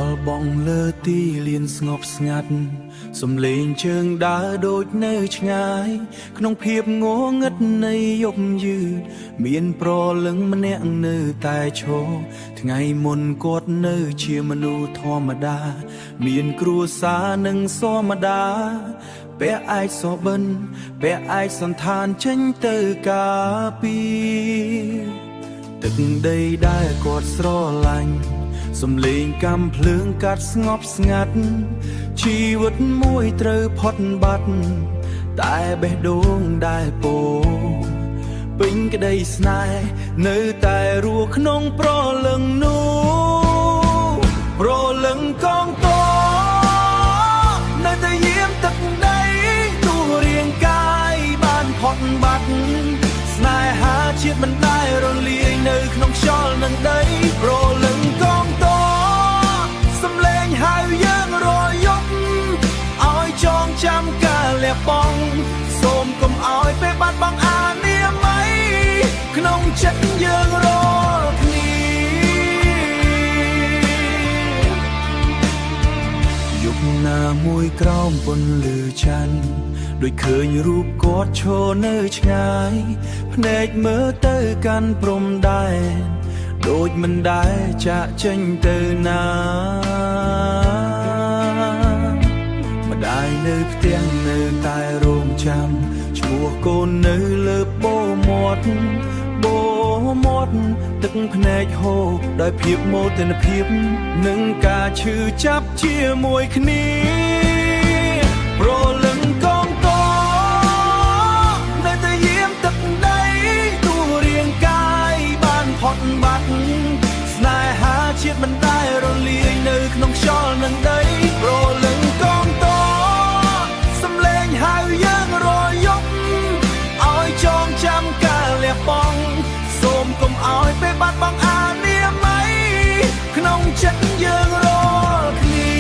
ល់បងលើទីលានស្ងប់ស្ងាត់សំឡេងជើងដើរដូចនៅឆ្ងាយក្នុងភាពងងឹតនៃយប់យឺតមានប្រលឹងម្នាក់នៅតែឈរថ្ងៃមុនគាត់នៅជាមនុស្សធម្មតាមានគ្រួសារនិងសមតាពាក់ឯកសបិនពាក់ឯកសន្តានចេញទៅការពីទឹកដីដែលគាត់ស្រឡាញ់សំឡេងកាំភ្លើងកាត់ស្ងប់ស្ងាត់ជីវិតមួយត្រូវផុតបាត់តែបេះដូងដែលពោពេញក្តីស្នេហ៍នៅតែរស់ក្នុងប្រលឹងនោះប្រលឹងកងទ័ពនៅតែយាមទឹកដីទូរាងកាយបានផុតបាត់ស្នេហាជាតិមិនដែលរលាយនៅក្នុងខ្យល់នឹងដីប្រលឹងកងទ័ពសំឡេងហៅយើងរាល់យប់ឲ្យចងចាំការលះបង់សូមកុំឲ្យពេលបាត់បង់អានាម័យក្នុងចិត្តយើងរាល់គ្នាយប់ណាមួយក្រោមពន្លឺច័ន្ទដូចឃើញរូបគាត់ឈរនៅឆ្ងាយភ្នែកមើលទៅកាន់ព្រំដែនដូចមិនដែលចាក់ចេញទៅណាម្ដាយនៅផ្ទះនៅតែរងចាំឈ្មោះកូននៅលើបូមាត់ទឹកភ្នែកហូរដោយភាពមោទនភាពនិងការឈឺចាប់ជាមួយគ្នាប្រលឹងកងទ័ពនៅតែយាមទឹកដីទូរាងកាយបានផុតបាត់ស្នេហាជាតិមិនដែលរលាយនៅក្នុងខ្យល់នឹងដីប្រលឹងកងទ័ពសំឡេងហៅយើងរាល់យប់ឲ្យចងចាំការលះបង់សូមកុំឲ្យពេលបាត់បង់អានាម័យក្នុងចិត្តយើងរាល់គ្នា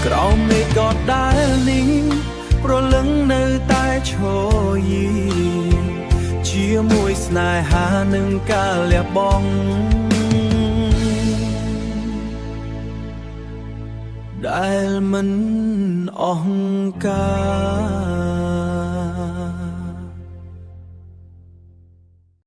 ក្រោមមេឃកដដែលនេះប្រលឹងនៅតែឈរយីជាមួយស្នេហានិងការលះបង់ដែលមិនអង្ការ